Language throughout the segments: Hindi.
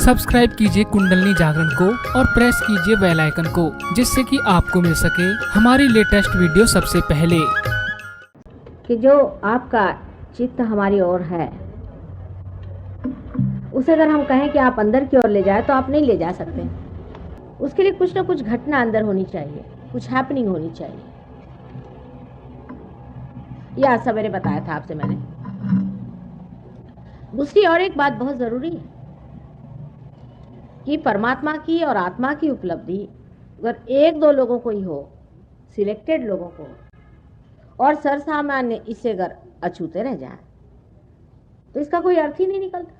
सब्सक्राइब कीजिए कुंडलनी जागरण को और प्रेस कीजिए बेल आइकन को, जिससे कि आपको मिल सके हमारी लेटेस्ट वीडियो सबसे पहले। कि जो आपका चित्त हमारी ओर है उसे अगर हम कहें कि आप अंदर की ओर ले जाए तो आप नहीं ले जा सकते। उसके लिए कुछ ना कुछ घटना अंदर होनी चाहिए, कुछ हैपनिंग होनी चाहिए। यह आज सवेरे बताया था आपसे मैंने। दूसरी और एक बात बहुत जरूरी है कि परमात्मा की और आत्मा की उपलब्धि अगर एक दो लोगों को ही हो, सिलेक्टेड लोगों को, और सरसामान्य इससे अगर अछूते रह जाए तो इसका कोई अर्थ ही नहीं निकलता।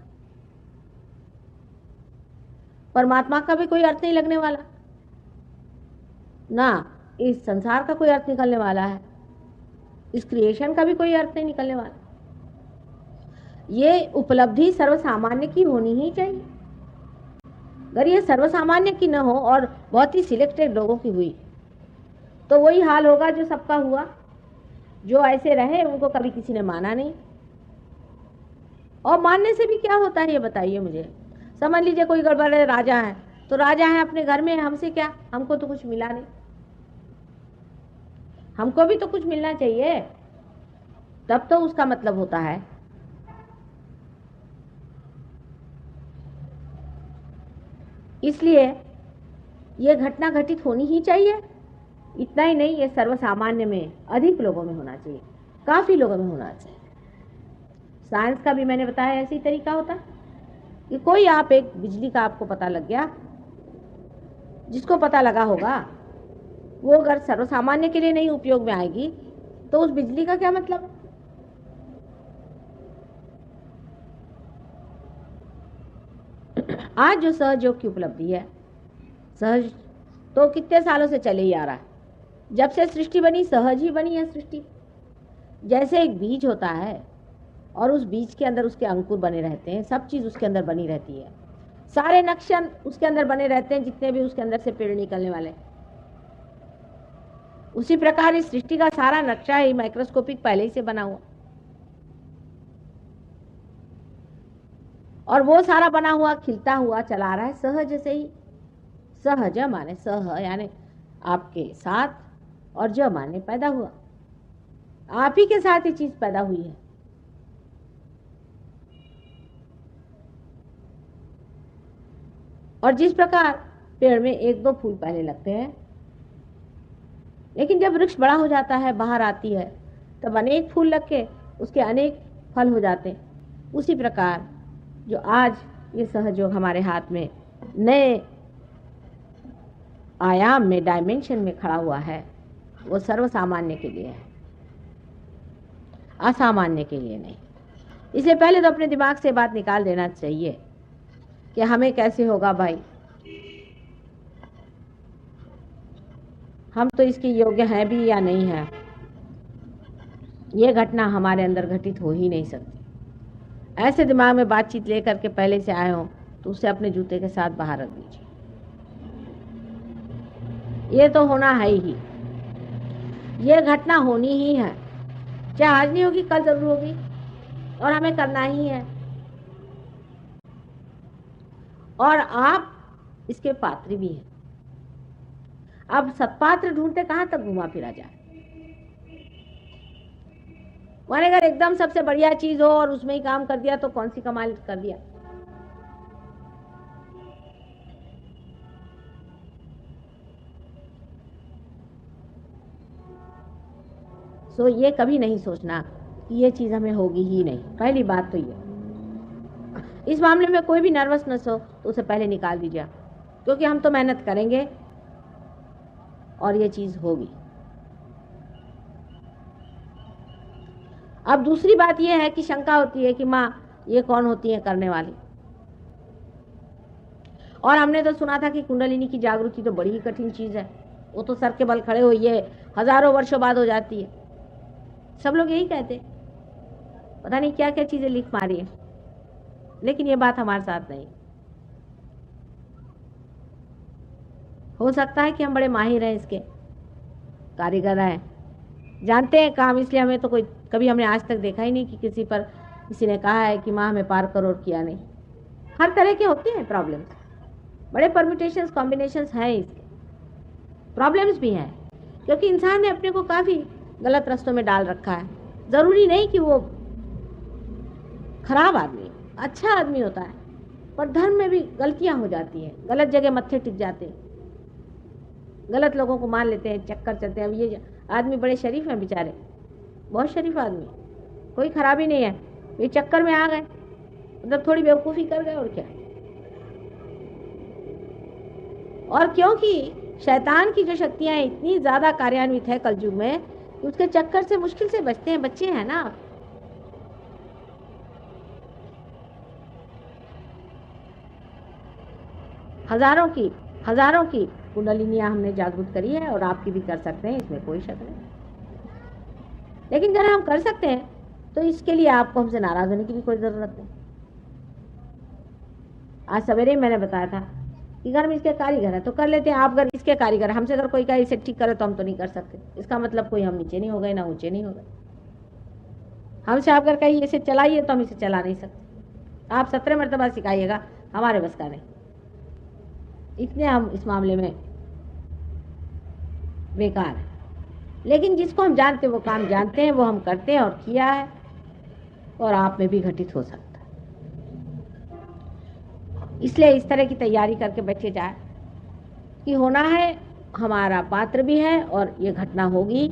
परमात्मा का भी कोई अर्थ नहीं लगने वाला, ना इस संसार का कोई अर्थ निकलने वाला है, इस क्रिएशन का भी कोई अर्थ नहीं निकलने वाला। ये उपलब्धि सर्वसामान्य की होनी ही चाहिए। अगर ये सर्वसामान्य की न हो और बहुत ही सिलेक्टेड लोगों की हुई तो वही हाल होगा जो सबका हुआ। जो ऐसे रहे उनको कभी किसी ने माना नहीं, और मानने से भी क्या होता है ये बताइए मुझे। समझ लीजिए कोई गड़बड़ है, राजा है तो राजा है अपने घर में, हमसे क्या, हमको तो कुछ मिला नहीं। हमको भी तो कुछ मिलना चाहिए, तब तो उसका मतलब होता है। इसलिए ये घटना घटित होनी ही चाहिए। इतना ही नहीं, ये सर्वसामान्य में अधिक लोगों में होना चाहिए, काफी लोगों में होना चाहिए। साइंस का भी मैंने बताया ऐसी तरीका होता है कि कोई आप एक बिजली का आपको पता लग गया, जिसको पता लगा होगा वो अगर सर्वसामान्य के लिए नहीं उपयोग में आएगी तो उस बिजली का क्या मतलब है। आज जो सहयोग की उपलब्धि है, सहज तो कितने सालों से चले ही आ रहा है। जब से सृष्टि बनी सहज ही बनी है सृष्टि। जैसे एक बीज होता है और उस बीज के अंदर उसके अंकुर बने रहते हैं, सब चीज उसके अंदर बनी रहती है, सारे नक्शे उसके अंदर बने रहते हैं, जितने भी उसके अंदर से पेड़ निकलने वाले। उसी प्रकार इस सृष्टि का सारा नक्शा ही माइक्रोस्कोपिक पहले ही से बना हुआ, और वो सारा बना हुआ खिलता हुआ चला रहा है सहज से ही। सहज माने सह यानी आपके साथ, और ज माने पैदा हुआ, आप ही के साथ ये चीज पैदा हुई है। और जिस प्रकार पेड़ में एक दो फूल पहले लगते हैं, लेकिन जब वृक्ष बड़ा हो जाता है, बाहर आती है, तब अनेक फूल लग के उसके अनेक फल हो जाते हैं। उसी प्रकार जो आज ये सहयोग हमारे हाथ में नए आयाम में, डायमेंशन में खड़ा हुआ है, वो सर्वसामान्य के लिए है, असामान्य के लिए नहीं। इसलिए पहले तो अपने दिमाग से बात निकाल देना चाहिए कि हमें कैसे होगा भाई, हम तो इसके योग्य हैं भी या नहीं है। ये घटना हमारे अंदर घटित हो ही नहीं सकती। ऐसे दिमाग में बातचीत लेकर के पहले से आए हो तो उसे अपने जूते के साथ बाहर रख दीजिए। ये तो होना है ही, ये घटना होनी ही है, चाहे आज नहीं होगी कल जरूर होगी, और हमें करना ही है। और आप इसके पात्र भी हैं। अब सत्पात्र ढूंढते कहां तक घुमा फिरा जाए। माने अगर एकदम सबसे बढ़िया चीज हो और उसमें ही काम कर दिया तो कौन सी कमाल कर दिया। सो ये कभी नहीं सोचना कि ये चीज हमें होगी ही नहीं। पहली बात तो ये, इस मामले में कोई भी नर्वसनेस हो तो उसे पहले निकाल दीजिए, क्योंकि हम तो मेहनत करेंगे और ये चीज होगी। अब दूसरी बात यह है कि शंका होती है कि माँ ये कौन होती है करने वाली। और हमने तो सुना था कि कुंडलिनी की जागृति तो बड़ी ही कठिन चीज है, वो तो सर के बल खड़े हुई है, हजारों वर्षों बाद हो जाती है। सब लोग यही कहते, पता नहीं क्या क्या चीजें लिख मारी है, लेकिन ये बात हमारे साथ नहीं। हो सकता है कि हम बड़े माहिर हैं, इसके कारीगर हैं, जानते हैं काम, इसलिए हमें तो कोई, कभी हमने आज तक देखा ही नहीं कि किसी पर किसी ने कहा है कि माँ हमें पार करो, और किया नहीं। हर तरह के होते हैं प्रॉब्लम्स, बड़े परम्यूटेशंस कॉम्बिनेशंस हैं, इसके प्रॉब्लम्स भी हैं, क्योंकि इंसान ने अपने को काफ़ी गलत रास्तों में डाल रखा है। ज़रूरी नहीं कि वो खराब आदमी, अच्छा आदमी होता है, पर धर्म में भी गलतियां हो जाती हैं, गलत जगह मत्थे टिक जाते हैं, गलत लोगों को मान लेते हैं, चक्कर चलते हैं। अब ये आदमी बड़े शरीफ हैं बेचारे, बहुत शरीफ आदमी, कोई खराबी नहीं है, ये चक्कर में आ गए, मतलब थोड़ी बेवकूफ़ी कर गए और क्या। और क्योंकि शैतान की जो शक्तियां इतनी ज़्यादा कार्यान्वित है कलयुग में, उसके चक्कर से मुश्किल से बचते हैं, बच्चे हैं ना। हजारों की कुंडलिनियां हमने जागृत करी है, और आपकी भी कर सकते हैं, इसमें कोई शक नहीं। लेकिन अगर हम कर सकते हैं तो इसके लिए आपको हमसे नाराज होने की भी कोई ज़रूरत नहीं। आज सवेरे ही मैंने बताया था कि घर में इसके कारीगर है तो कर लेते हैं, आप अगर इसके कारीगर, हमसे अगर कोई कहे इसे ठीक करे तो हम तो नहीं कर सकते। इसका मतलब कोई हम नीचे नहीं हो गए ना ऊंचे नहीं हो गए। हमसे आप अगर कहिए इसे चलाइए तो हम इसे चला नहीं सकते। आप 17 मरतबा सिखाइएगा, हमारे बस का नहीं। इतने हम इस मामले में बेकार है। लेकिन जिसको हम जानते हैं, वो काम जानते हैं, वो हम करते हैं और किया है, और आप में भी घटित हो सकता है। इसलिए इस तरह की तैयारी करके बैठे जाए कि होना है, हमारा पात्र भी है और ये घटना होगी,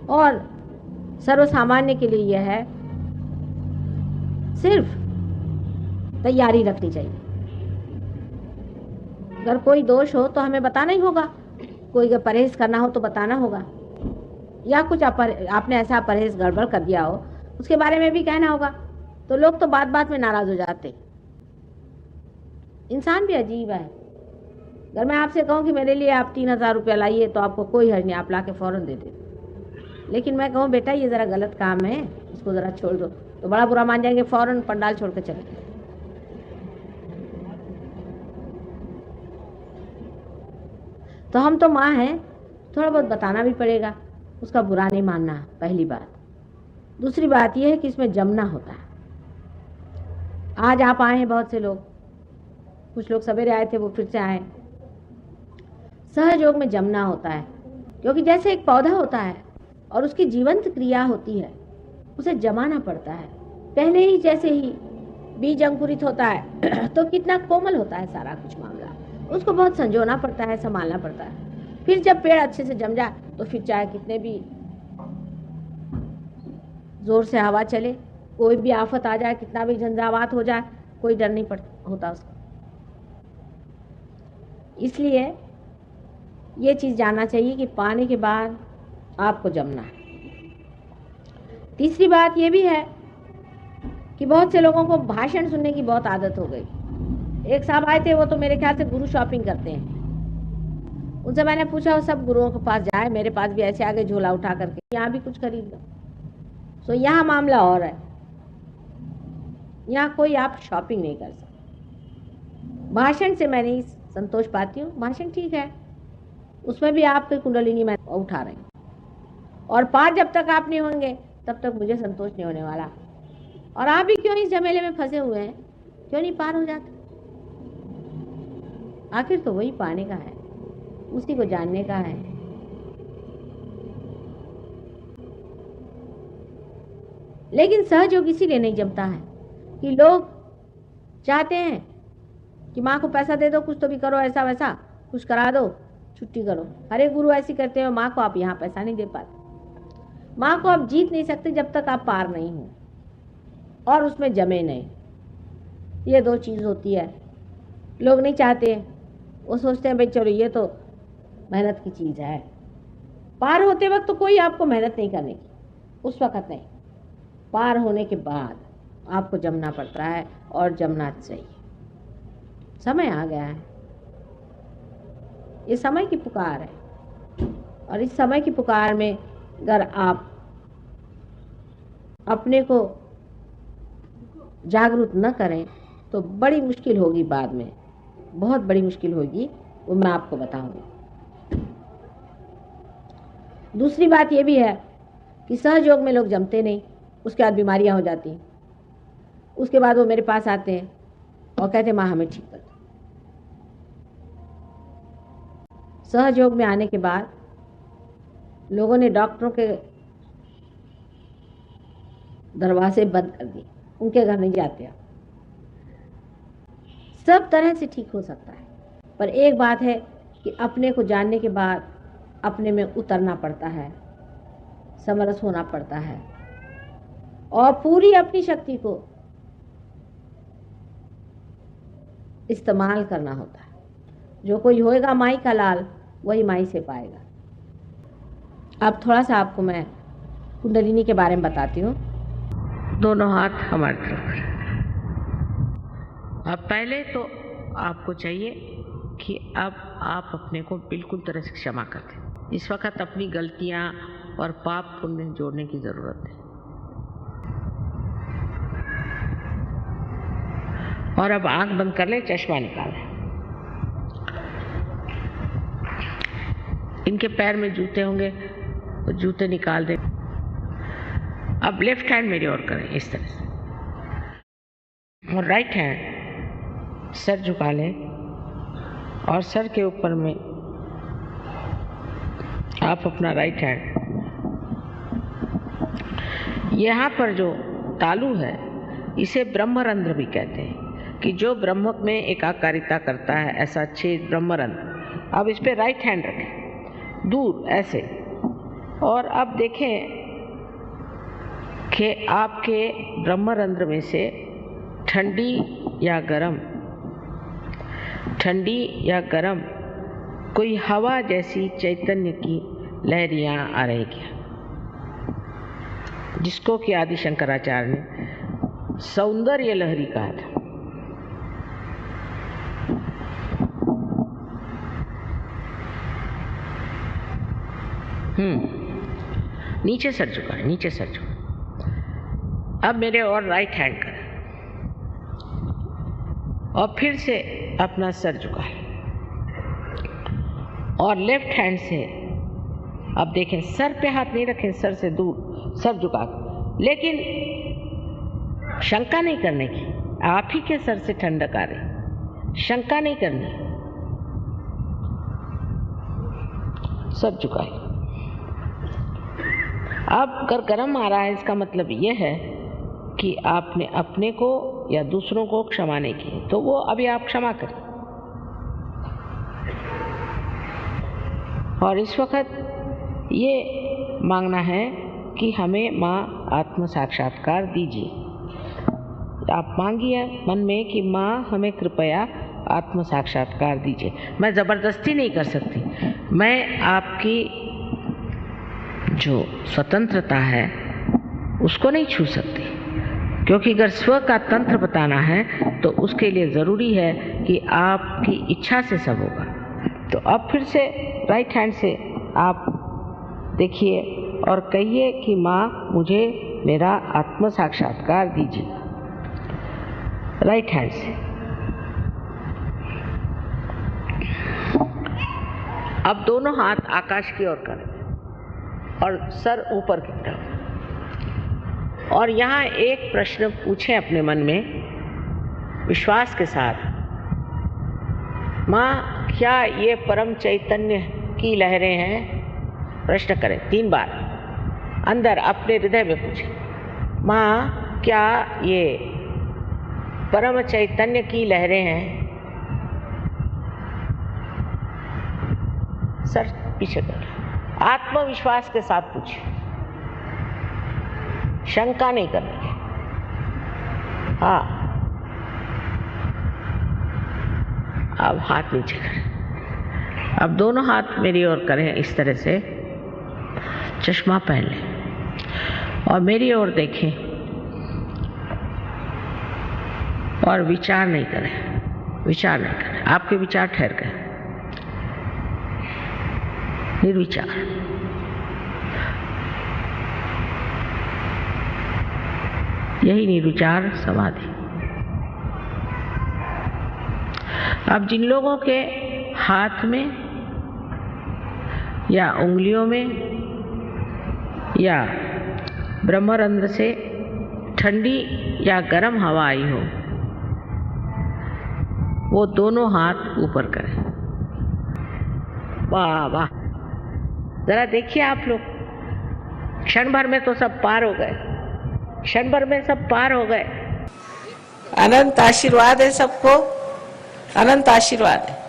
और सर्वसामान्य के लिए यह है, सिर्फ तैयारी रखनी चाहिए। अगर कोई दोष हो तो हमें बताना ही होगा, कोई परहेज करना हो तो बताना होगा, या कुछ आपने ऐसा परहेज गड़बड़ कर दिया हो उसके बारे में भी कहना होगा। तो लोग तो बात बात में नाराज हो जाते। इंसान भी अजीब है। अगर मैं आपसे कहूँ कि मेरे लिए आप 3000 रुपया लाइए तो आपको कोई हर्ज नहीं, आप ला के फौरन दे दे। लेकिन मैं कहूँ बेटा ये ज़रा गलत काम है, इसको ज़रा छोड़ दो, तो बड़ा बुरा मान जाएंगे, फौरन पंडाल छोड़ के चले। तो हम तो माँ हैं, थोड़ा बहुत बताना भी पड़ेगा, उसका बुरा नहीं मानना, पहली बात। दूसरी बात यह है कि इसमें जमना होता है। आज आप आए हैं, बहुत से लोग, कुछ लोग सवेरे आए थे, वो फिर से आए। सहयोग में जमना होता है, क्योंकि जैसे एक पौधा होता है और उसकी जीवंत क्रिया होती है, उसे जमाना पड़ता है। पहले ही जैसे ही बीज अंकुरित होता है तो कितना कोमल होता है सारा कुछ मामला, उसको बहुत संजोना पड़ता है, संभालना पड़ता है। फिर जब पेड़ अच्छे से जम जाए तो फिर चाहे कितने भी जोर से हवा चले, कोई भी आफत आ जाए, कितना भी झंझावात हो जाए, कोई डर नहीं होता उसको। इसलिए ये चीज़ जानना चाहिए कि पाने के बाद आपको जमना है। तीसरी बात ये भी है कि बहुत से लोगों को भाषण सुनने की बहुत आदत हो गई। एक साहब आए थे, वो तो मेरे ख्याल से गुरु शॉपिंग करते हैं। उनसे मैंने पूछा, वो सब गुरुओं के पास जाए, मेरे पास भी ऐसे आगे झोला उठा करके यहाँ भी कुछ खरीद लो। तो यहाँ मामला और है, यहाँ कोई आप शॉपिंग नहीं कर सकते। भाषण से मैं नहीं संतोष पाती हूँ, भाषण ठीक है, उसमें भी आपकी कुंडलिनी में उठा रहे हैं, और पार जब तक आप नहीं होंगे तब तक मुझे संतोष नहीं होने वाला। और आप भी क्यों इस झमेले में फंसे हुए हैं, क्यों नहीं पार हो जाते? आखिर तो वही पाने का है, उसी को जानने का है। लेकिन सहयोग इसीलिए नहीं जमता है कि लोग चाहते हैं कि माँ को पैसा दे दो, कुछ तो भी करो, ऐसा वैसा कुछ करा दो, छुट्टी करो। अरे गुरु ऐसी करते हो, माँ को आप यहाँ पैसा नहीं दे पाते। माँ को आप जीत नहीं सकते जब तक आप पार नहीं हो और उसमें जमे नहीं। ये दो चीज़ होती है, लोग नहीं चाहते। वो सोचते हैं भाई चलो ये तो मेहनत की चीज़ है। पार होते वक्त तो कोई आपको मेहनत नहीं करने की, उस वक्त नहीं। पार होने के बाद आपको जमना पड़ता है, और जमना चाहिए। समय आ गया है, ये समय की पुकार है, और इस समय की पुकार में अगर आप अपने को जागरूक न करें तो बड़ी मुश्किल होगी, बाद में बहुत बड़ी मुश्किल होगी, वो मैं आपको बताऊंगी। दूसरी बात ये भी है कि सहयोग में लोग जमते नहीं, उसके बाद बीमारियां हो जाती हैं। उसके बाद वो मेरे पास आते हैं और कहते हैं माँ हमें ठीक कर दो। सहयोग में आने के बाद लोगों ने डॉक्टरों के दरवाजे बंद कर दिए, उनके घर नहीं जाते आप। सब तरह से ठीक हो सकता है, पर एक बात है कि अपने को जानने के बाद अपने में उतरना पड़ता है, समरस होना पड़ता है और पूरी अपनी शक्ति को इस्तेमाल करना होता है। जो कोई होएगा माई का लाल, वही माई से पाएगा। अब थोड़ा सा आपको मैं कुंडलिनी के बारे में बताती हूँ। दोनों हाथ हमारी तरफ। अब पहले तो आपको चाहिए कि अब आप अपने को बिल्कुल तरह से क्षमा कर दें। इस वक्त अपनी गलतियां और पाप पुण्य जोड़ने की जरूरत है। और अब आंख बंद कर लें, चश्मा निकालें। इनके पैर में जूते होंगे तो जूते निकाल दें। अब लेफ्ट हैंड मेरी ओर करें इस तरह से, और राइट हैंड सर झुका लें और सर के ऊपर में आप अपना राइट हैंड, यहाँ पर जो तालु है इसे ब्रह्मरंध्र भी कहते हैं, कि जो ब्रह्म में एकाकारिता करता है, ऐसा छेद ब्रह्मरंध्र। अब इस पे राइट हैंड रखें दूर ऐसे, और अब देखें कि आपके ब्रह्मरंध्र में से ठंडी या गरम कोई हवा जैसी चैतन्य की लहरियां आ रही क्या, जिसको कि आदि शंकराचार्य ने सौंदर्य लहरी कहा था। नीचे सर झुकाएं, नीचे सर झुकाएं। अब मेरे और राइट हैंड करें और फिर से अपना सर झुकाएं, और लेफ्ट हैंड से अब देखें, सर पे हाथ नहीं रखें, सर से दूर सर झुका, लेकिन शंका नहीं करने की। आप ही के सर से ठंडक आ रही, शंका नहीं करनी, सर झुकाएं। अब अगर गर्म आ रहा है, इसका मतलब यह है कि आपने अपने को या दूसरों को क्षमा नहीं की, तो वो अभी आप क्षमा करें। और इस वक्त ये मांगना है कि हमें माँ आत्म साक्षात्कार दीजिए। आप मांगिए मन में कि माँ हमें कृपया आत्म साक्षात्कार दीजिए। मैं ज़बरदस्ती नहीं कर सकती, मैं आपकी जो स्वतंत्रता है उसको नहीं छू सकती, क्योंकि अगर स्व का तंत्र बताना है तो उसके लिए ज़रूरी है कि आपकी इच्छा से सब होगा। तो अब फिर से राइट हैंड से आप देखिए और कहिए कि माँ मुझे मेरा आत्म साक्षात्कार दीजिए, राइट हैंड से। अब दोनों हाथ आकाश की ओर करें और सर ऊपर की तरफ, और यहाँ एक प्रश्न पूछें अपने मन में विश्वास के साथ, माँ क्या ये परम चैतन्य की लहरें हैं? प्रश्न करें 3 बार अंदर अपने हृदय में पूछें, माँ क्या ये परम चैतन्य की लहरें हैं? सर पीछे कर, आत्मविश्वास के साथ पूछिए, शंका नहीं करनी। हाँ, अब हाथ नीचे करें। अब दोनों हाथ मेरी ओर करें इस तरह से, चश्मा पहन लें और मेरी ओर देखें और विचार नहीं करें, विचार नहीं करें। आपके विचार ठहर गए, निर्विचार। यही निर्विचार समाधि। अब जिन लोगों के हाथ में या उंगलियों में या ब्रह्मरंध्र से ठंडी या गर्म हवा आई हो, वो दोनों हाथ ऊपर करें। वाह वाह, जरा देखिए आप लोग, क्षण भर में तो सब पार हो गए, क्षण भर में सब पार हो गए। अनंत आशीर्वाद है सबको, अनंत आशीर्वाद है।